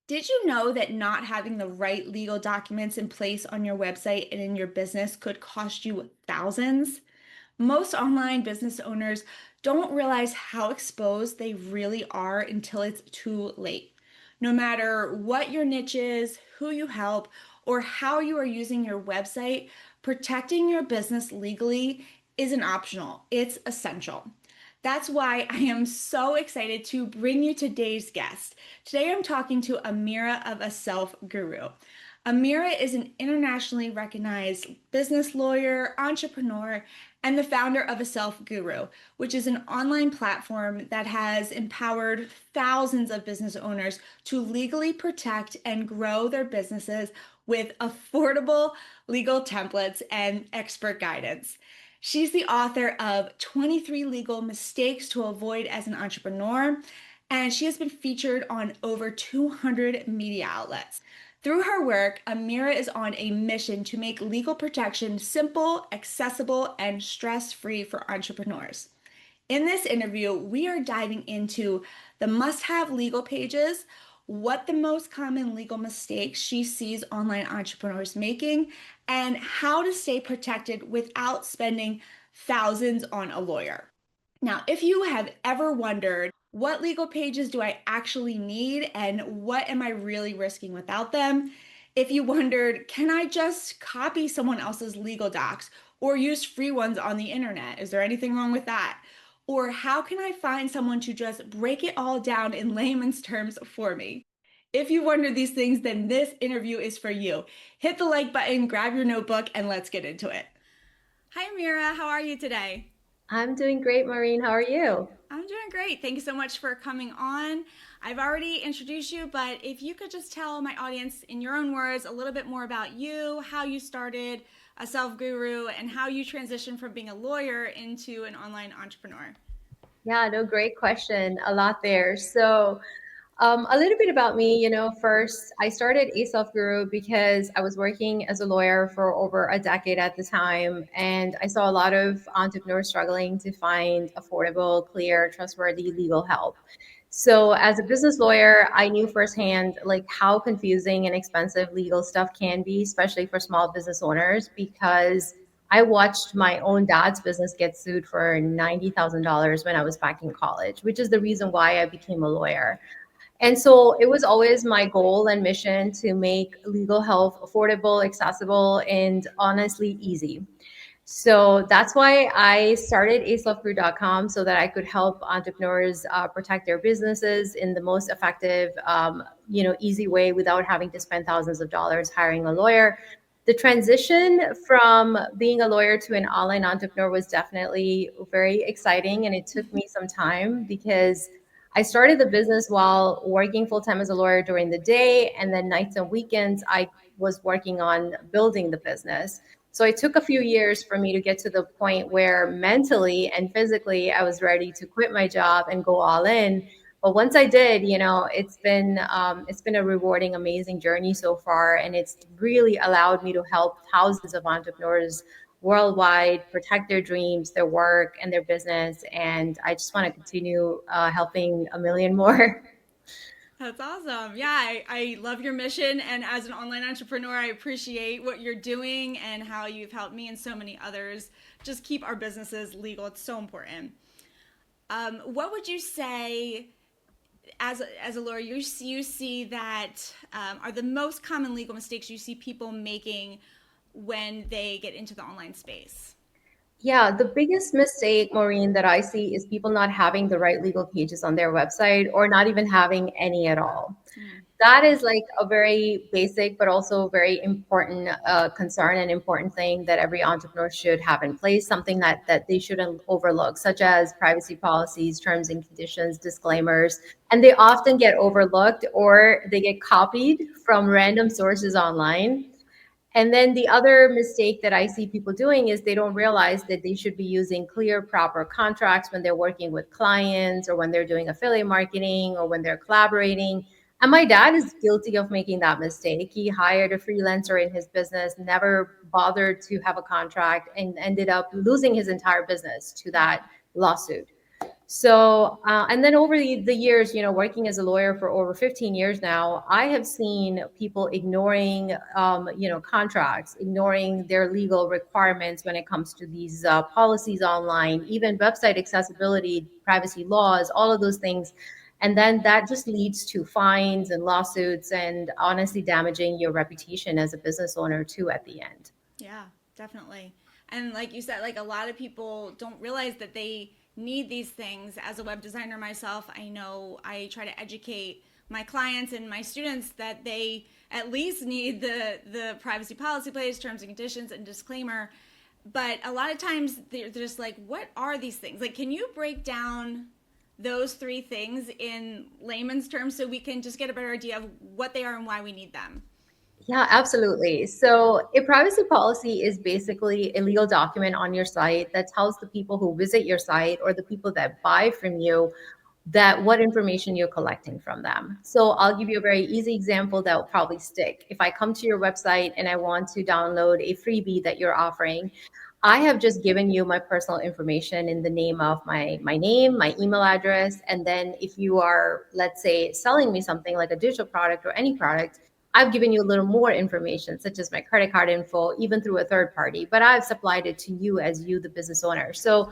Did you know that not having the right legal documents in place on your website and in your business could cost you thousands? Most online business owners don't realize how exposed they really are until it's too late. No matter what your niche is, who you help, or how you are using your website, protecting your business legally isn't optional, it's essential. That's why I am so excited to bring you today's guest. Today I'm talking to Amira of A Self Guru. Amira is an internationally recognized business lawyer, entrepreneur, and the founder of A Self Guru, which is an online platform that has empowered thousands of business owners to legally protect and grow their businesses with affordable legal templates and expert guidance. She's the author of 23 Legal Mistakes to Avoid as an Entrepreneur, and she has been featured on over 200 media outlets. Through her work, Amira is on a mission to make legal protection simple, accessible, and stress free for entrepreneurs. In this interview, we are diving into the must have legal pages, what the most common legal mistakes she sees online entrepreneurs making, and how to stay protected without spending thousands on a lawyer. Now, if you have ever wondered what legal pages do I actually need and what am I really risking without them, if you wondered, can I just copy someone else's legal docs or use free ones on the internet? Is there anything wrong with that? Or how can I find someone to just break it all down in layman's terms for me? If you wonder these things, then this interview is for you. Hit the like button, grab your notebook, and let's get into it. Hi, Amira. How are you today? I'm doing great, Maureen. How are you? I'm doing great. Thank you so much for coming on. I've already introduced you, but if you could just tell my audience in your own words a little bit more about you, how you started a self guru, and how you transitioned from being a lawyer into an online entrepreneur. Yeah, no, great question. A lot there. A little bit about me. First, I started A Self Guru because I was working as a lawyer for over a decade at the time, and I saw a lot of entrepreneurs struggling to find affordable, clear, trustworthy legal help. So, as a business lawyer, I knew firsthand like how confusing and expensive legal stuff can be, especially for small business owners, because I watched my own dad's business get sued for $90,000 when I was back in college, which is the reason why I became a lawyer. And so it was always my goal and mission to make legal help affordable, accessible, and honestly easy. So that's why I started acelofgrew.com so that I could help entrepreneurs protect their businesses in the most effective, easy way without having to spend thousands of dollars hiring a lawyer. The transition from being a lawyer to an online entrepreneur was definitely very exciting, and it took me some time because I started the business while working full time as a lawyer during the day, and then nights and weekends I was working on building the business. So it took a few years for me to get to the point where mentally and physically I was ready to quit my job and go all in. But once I did, it's been a rewarding, amazing journey so far, and it's really allowed me to help thousands of entrepreneurs worldwide protect their dreams, their work, and their business. And I just want to continue helping a million more. That's awesome. Yeah, I love your mission. And as an online entrepreneur, I appreciate what you're doing and how you've helped me and so many others just keep our businesses legal. It's so important. What would you say as a lawyer, you see that are the most common legal mistakes you see people making when they get into the online space? Yeah, the biggest mistake, Maureen, that I see is people not having the right legal pages on their website or not even having any at all. Mm. That is like a very basic, but also very important concern and important thing that every entrepreneur should have in place, something that they shouldn't overlook, such as privacy policies, terms and conditions, disclaimers. And they often get overlooked or they get copied from random sources online. And then the other mistake that I see people doing is they don't realize that they should be using clear, proper contracts when they're working with clients or when they're doing affiliate marketing or when they're collaborating. And my dad is guilty of making that mistake. He hired a freelancer in his business, never bothered to have a contract, and ended up losing his entire business to that lawsuit. So, and then over the years, working as a lawyer for over 15 years now, I have seen people ignoring, contracts, ignoring their legal requirements when it comes to these policies online, even website accessibility, privacy laws, all of those things. And then that just leads to fines and lawsuits and honestly damaging your reputation as a business owner too at the end. Yeah, definitely. And like you said, like a lot of people don't realize that they need these things. As a web designer myself, I know I try to educate my clients and my students that they at least need the privacy policy place, terms and conditions, and disclaimer. But a lot of times they're just like, what are these things? Like, can you break down those three things in layman's terms so we can just get a better idea of what they are and why we need them? Yeah, absolutely. So, a privacy policy is basically a legal document on your site that tells the people who visit your site or the people that buy from you that what information you're collecting from them. So, I'll give you a very easy example that will probably stick. If I come to your website and I want to download a freebie that you're offering, I have just given you my personal information in the name of my name, my email address, and then if you are, let's say, selling me something like a digital product or any product, I've given you a little more information, such as my credit card info, even through a third party, but I've supplied it to you as you, the business owner. So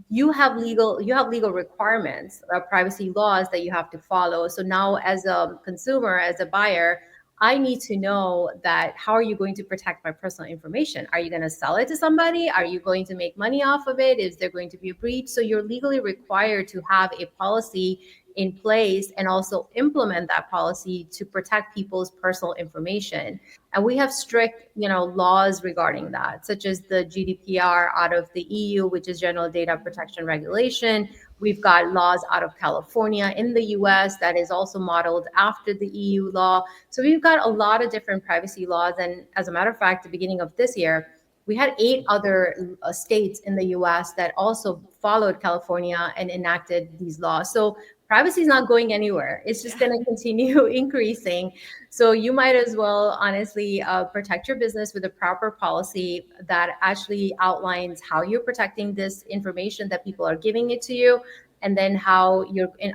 you have legal requirements, privacy laws that you have to follow. So now as a consumer, as a buyer, I need to know that how are you going to protect my personal information? Are you going to sell it to somebody? Are you going to make money off of it? Is there going to be a breach? So you're legally required to have a policy in place and also implement that policy to protect people's personal information. And we have strict, laws regarding that, such as the GDPR out of the EU, which is General Data Protection Regulation. We've got laws out of California in the US that is also modeled after the EU law. So we've got a lot of different privacy laws. And as a matter of fact, the beginning of this year, we had 8 other states in the US that also followed California and enacted these laws. So privacy is not going anywhere. It's just Yeah. going to continue increasing. So you might as well honestly protect your business with a proper policy that actually outlines how you're protecting this information that people are giving it to you, and then how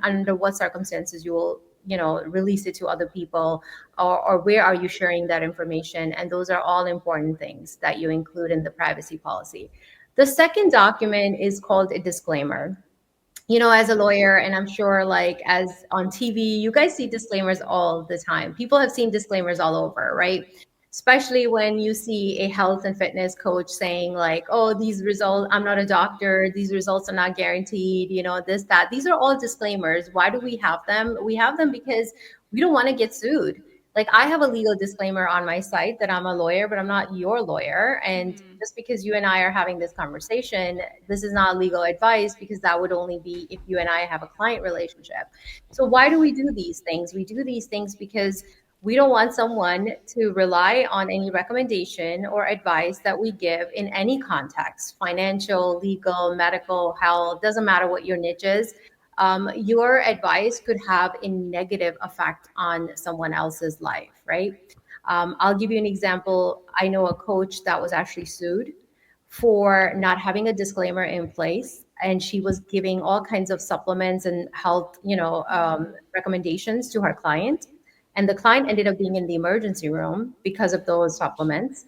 under what circumstances you will release it to other people, or where are you sharing that information. And those are all important things that you include in the privacy policy. The second document is called a disclaimer. As a lawyer, and I'm sure like as on TV, you guys see disclaimers all the time. People have seen disclaimers all over, right? Especially when you see a health and fitness coach saying like, oh, these results, I'm not a doctor, these results are not guaranteed, this, that. These are all disclaimers. Why do we have them? We have them because we don't want to get sued. Like I have a legal disclaimer on my site that I'm a lawyer, but I'm not your lawyer. And Mm-hmm. just because you and I are having this conversation, this is not legal advice, because that would only be if you and I have a client relationship. So why do we do these things? We do these things because we don't want someone to rely on any recommendation or advice that we give in any context: financial, legal, medical, health, doesn't matter what your niche is. Your advice could have a negative effect on someone else's life, right? I'll give you an example. I know a coach that was actually sued for not having a disclaimer in place, and she was giving all kinds of supplements and health, Mm-hmm. recommendations to her client. And the client ended up being in the emergency room because of those supplements,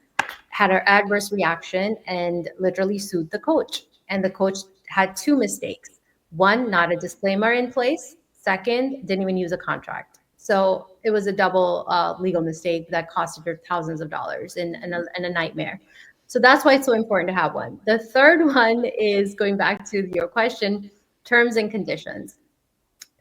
had an adverse reaction, and literally sued the coach. And the coach had two mistakes: one, not a disclaimer in place; second, didn't even use a contract. So it was a double legal mistake that costed her thousands of dollars and a nightmare. So that's why it's so important to have one. The third one is going back to your question: terms and conditions.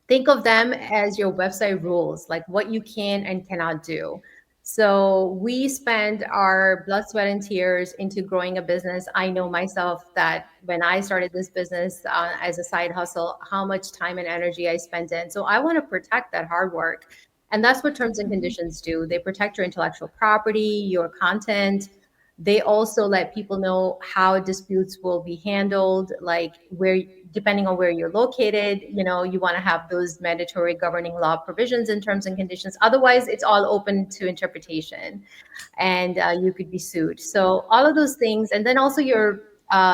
Think of them as your website rules, like what you can and cannot do. So we spend our blood, sweat, and tears into growing a business. I know myself that when I started this business as a side hustle, how much time and energy I spent in. So I want to protect that hard work. And that's what terms and conditions do. They protect your intellectual property, your content. They also let people know how disputes will be handled, like where, depending on where you're located, you want to have those mandatory governing law provisions in terms and conditions. Otherwise, it's all open to interpretation, and you could be sued. So all of those things, and then also your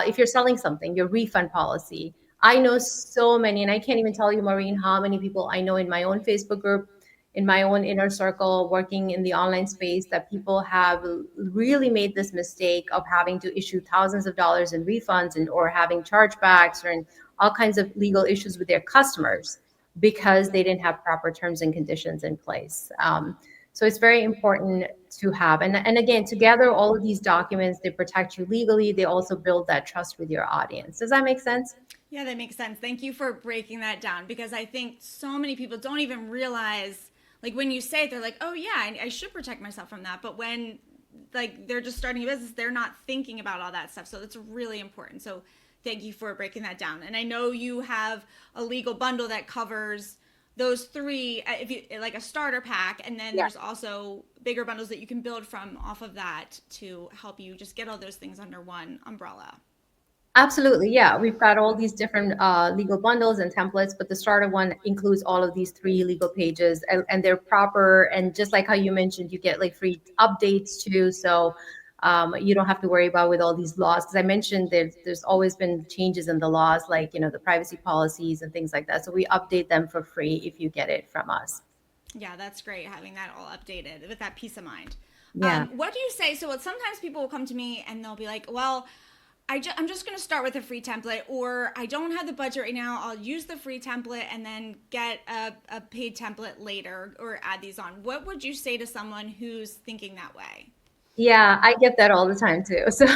if you're selling something, your refund policy. I know so many, and I can't even tell you, Maureen, how many people I know in my own Facebook group, in my own inner circle, working in the online space, that people have really made this mistake of having to issue thousands of dollars in refunds and or having chargebacks or in all kinds of legal issues with their customers because they didn't have proper terms and conditions in place. So it's very important to have, and again, together, all of these documents, they protect you legally. They also build that trust with your audience. Does that make sense? Yeah, that makes sense. Thank you for breaking that down because I think so many people don't even realize, like when you say it, they're like, oh yeah, I should protect myself from that. But when like they're just starting a business, they're not thinking about all that stuff. So that's really important. So thank you for breaking that down. And I know you have a legal bundle that covers those three, if you like a starter pack, and then Yeah. there's also bigger bundles that you can build from off of that to help you just get all those things under one umbrella. Absolutely, yeah. We've got all these different legal bundles and templates, but the starter one includes all of these three legal pages, and they're proper. And just like how you mentioned, you get like free updates too, so you don't have to worry about with all these laws. Because I mentioned there's always been changes in the laws, like the privacy policies and things like that. So we update them for free if you get it from us. Yeah, that's great having that all updated with that peace of mind. Yeah. What do you say? So, sometimes people will come to me and they'll be like, well, I'm just going to start with a free template, or I don't have the budget right now. I'll use the free template and then get a paid template later or add these on. What would you say to someone who's thinking that way? Yeah, I get that all the time too. So,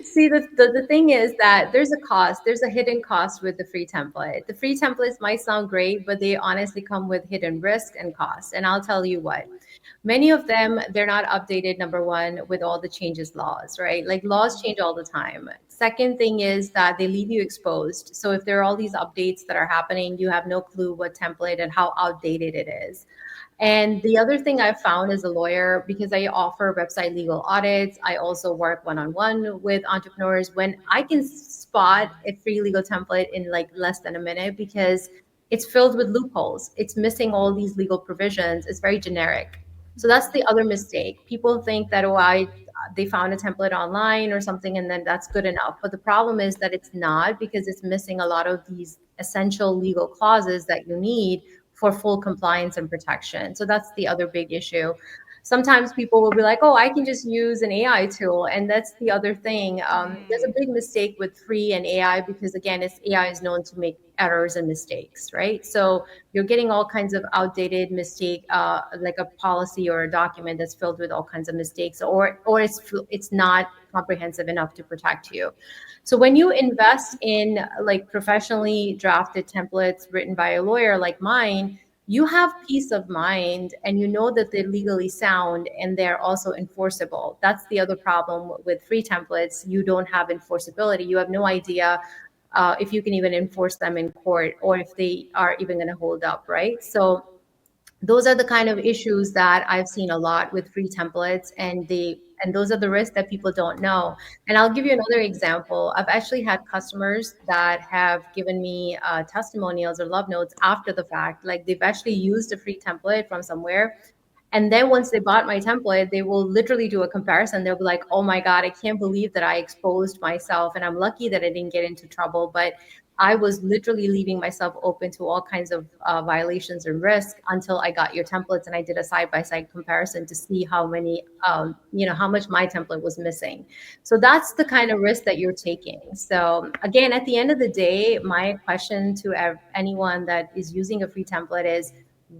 see, the thing is that there's a cost, there's a hidden cost with the free template. The free templates might sound great, but they honestly come with hidden risk and cost. And I'll tell you what, many of them, they're not updated, number one, with all the changes laws, right? Like laws change all the time. Second thing is that they leave you exposed. So if there are all these updates that are happening, you have no clue what template and how outdated it is. And the other thing I've found as a lawyer, because I offer website legal audits, I also work one on one with entrepreneurs. When I can spot a free legal template in like less than a minute because it's filled with loopholes, it's missing all these legal provisions, it's very generic. So that's the other mistake. People think that, oh, they found a template online or something and then that's good enough. But the problem is that it's not, because it's missing a lot of these essential legal clauses that you need for full compliance and protection. So that's the other big issue. Sometimes people will be like, oh, I can just use an AI tool. And that's the other thing. There's a Mm, big mistake with free and AI because, again, AI is known to make errors and mistakes, right? So you're getting all kinds of outdated mistake, like a policy or a document that's filled with all kinds of mistakes, or it's not comprehensive enough to protect you. So when you invest in like professionally drafted templates written by a lawyer like mine, you have peace of mind and you know that they're legally sound and they're also enforceable. That's the other problem with free templates. You don't have enforceability. You have no idea if you can even enforce them in court or if they are even going to hold up, right? So those are the kind of issues that I've seen a lot with free templates, and those are the risks that people don't know. And I'll give you another example. I've actually had customers that have given me testimonials or love notes after the fact, like they've actually used a free template from somewhere, and then once they bought my template, they will literally do a comparison. They'll be like, oh my God, I can't believe that I exposed myself. And I'm lucky that I didn't get into trouble. But I was literally leaving myself open to all kinds of violations and risk until I got your templates. And I did a side by side comparison to see how many, how much my template was missing. So that's the kind of risk that you're taking. So, again, at the end of the day, my question to anyone that is using a free template is,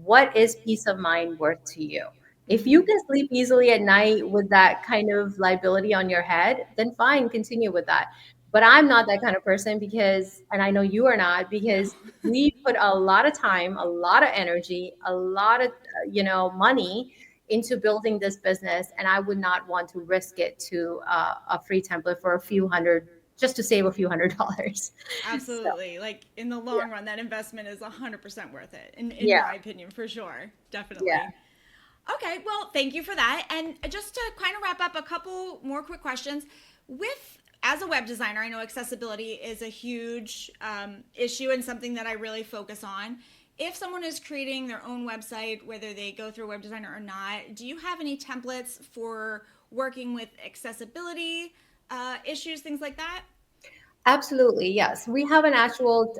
what is peace of mind worth to you? If you can sleep easily at night with that kind of liability on your head, then fine, continue with that. But I'm not that kind of person because, and I know you are not, no. because we put a lot of time, a lot of energy, a lot of, money into building this business. And I would not want to risk it to a free template for a few hundred, just to save a few $100s. So, Absolutely. Like in the yeah, long run, that investment is 100% worth it, in yeah, my opinion, for sure. yeah. Definitely. Okay, well, thank you for that. And just to kind of wrap up, a couple more quick questions. As a web designer, I know accessibility is a huge issue and something that I really focus on. If someone is creating their own website, whether they go through a web designer or not, do you have any templates for working with accessibility issues, things like that? Absolutely, yes. We have an actual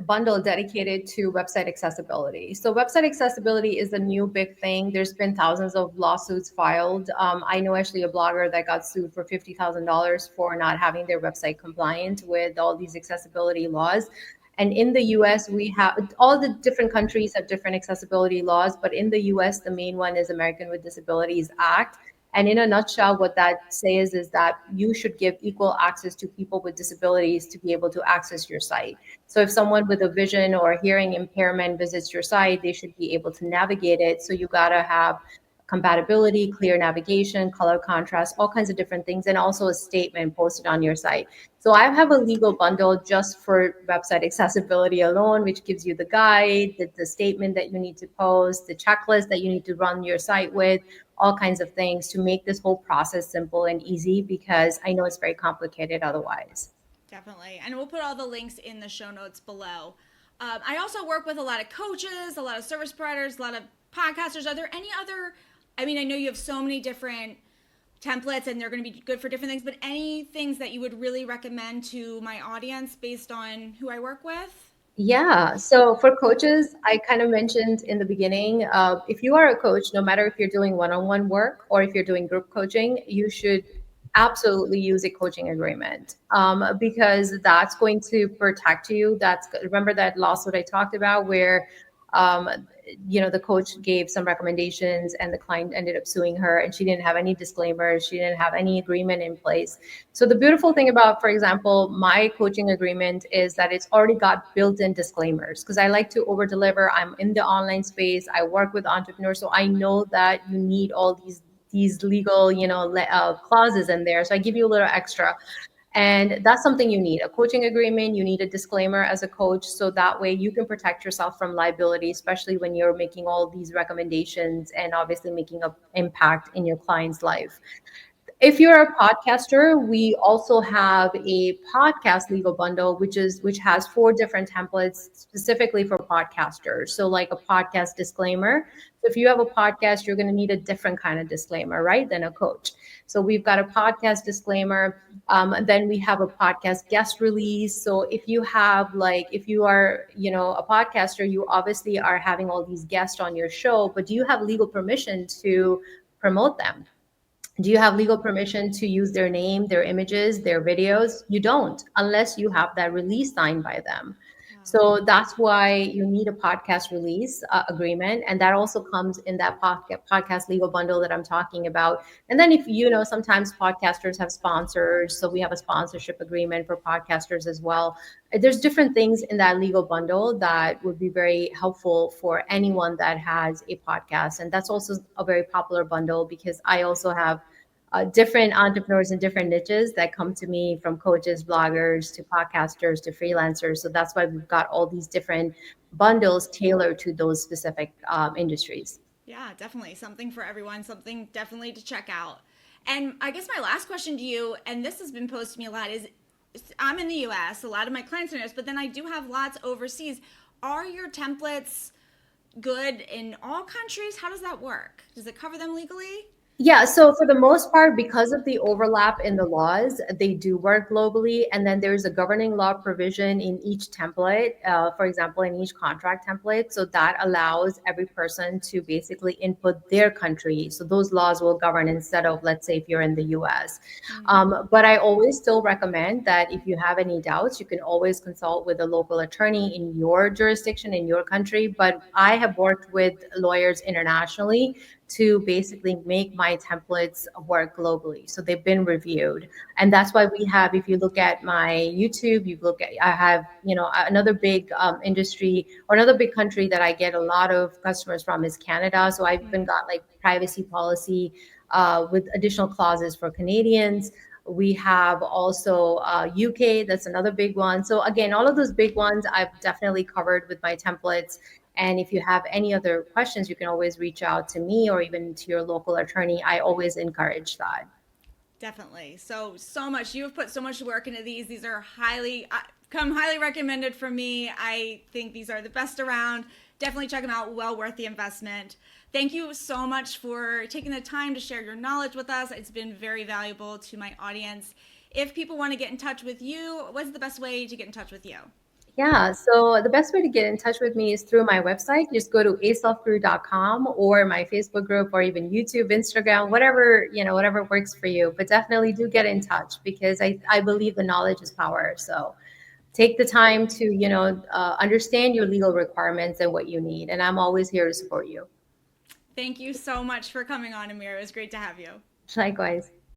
bundle dedicated to website accessibility. So, website accessibility is a new big thing. There's been thousands of lawsuits filed. I know actually a blogger that got sued for $50,000 for not having their website compliant with all these accessibility laws. And in the US, we have all the different countries have different accessibility laws, but in the US, the main one is American with Disabilities Act. And in a nutshell, what that says is that you should give equal access to people with disabilities to be able to access your site. So if someone with a vision or a hearing impairment visits your site, they should be able to navigate it. So you gotta have compatibility, clear navigation, color contrast, all kinds of different things, and also a statement posted on your site. So I have a legal bundle just for website accessibility alone, which gives you the guide, the statement that you need to post, the checklist that you need to run your site with, all kinds of things to make this whole process simple and easy because I know it's very complicated otherwise. Definitely. And we'll put all the links in the show notes below. I also work with a lot of coaches, a lot of service providers, a lot of podcasters. Are there any other? I mean, I know you have so many different templates and they're going to be good for different things, but any things that you would really recommend to my audience based on who I work with? Yeah. So for coaches, I kind of mentioned in the beginning, if you are a coach, no matter if you're doing one-on-one work or if you're doing group coaching, you should absolutely use a coaching agreement because that's going to protect you. That's remember that lawsuit I talked about where um, the coach gave some recommendations and the client ended up suing her and she didn't have any disclaimers, she didn't have any agreement in place. So the beautiful thing about, for example, my coaching agreement is that it's already got built-in disclaimers because I like to over deliver. I'm in the online space, I work with entrepreneurs, so I know that you need all these legal clauses in there, so I give you a little extra. And that's something you need, a coaching agreement. You need a disclaimer as a coach. So that way you can protect yourself from liability, especially when you're making all these recommendations and obviously making an impact in your client's life. If you're a podcaster, we also have a podcast legal bundle, which has four different templates specifically for podcasters. So like a podcast disclaimer. So if you have a podcast, you're going to need a different kind of disclaimer, right, than a coach. So we've got a podcast disclaimer. Then we have a podcast guest release. So if you are, a podcaster, you obviously are having all these guests on your show, but do you have legal permission to promote them? Do you have legal permission to use their name, their images, their videos? You don't, unless you have that release signed by them. Wow. So that's why you need a podcast release agreement. And that also comes in that podcast legal bundle that I'm talking about. And then, if sometimes podcasters have sponsors. So we have a sponsorship agreement for podcasters as well. There's different things in that legal bundle that would be very helpful for anyone that has a podcast. And that's also a very popular bundle because I also have different entrepreneurs in different niches that come to me, from coaches, bloggers, to podcasters, to freelancers. So that's why we've got all these different bundles tailored to those specific industries. Yeah, definitely. Something for everyone, something definitely to check out. And I guess my last question to you, and this has been posed to me a lot, is I'm in the US, a lot of my clients are in the US, but then I do have lots overseas. Are your templates good in all countries? How does that work? Does it cover them legally? Yeah, so for the most part, because of the overlap in the laws, they do work globally. And then there's a governing law provision in each template, for example, in each contract template. So that allows every person to basically input their country. So those laws will govern instead of, let's say, if you're in the US. Mm. But I always still recommend that if you have any doubts, you can always consult with a local attorney in your jurisdiction, in your country. But I have worked with lawyers internationally to basically make my templates work globally. So they've been reviewed. And that's why we have, if you look at my YouTube, I have, another big industry or another big country that I get a lot of customers from is Canada. So I've even Mm. got like privacy policy with additional clauses for Canadians. We have also UK, that's another big one. So again, all of those big ones I've definitely covered with my templates. And if you have any other questions, you can always reach out to me or even to your local attorney. I always encourage that. Definitely. So much. You have put so much work into these. These are come highly recommended from me. I think these are the best around. Definitely check them out. Well worth the investment. Thank you so much for taking the time to share your knowledge with us. It's been very valuable to my audience. if people want to get in touch with you, what's the best way to get in touch with you? Yeah, so the best way to get in touch with me is through my website. Just go to aselfguru.com or my Facebook group or even YouTube, Instagram, whatever, whatever works for you. But definitely do get in touch because I believe the knowledge is power. So take the time to, understand your legal requirements and what you need. And I'm always here to support you. Thank you so much for coming on, Amira. It was great to have you. Likewise.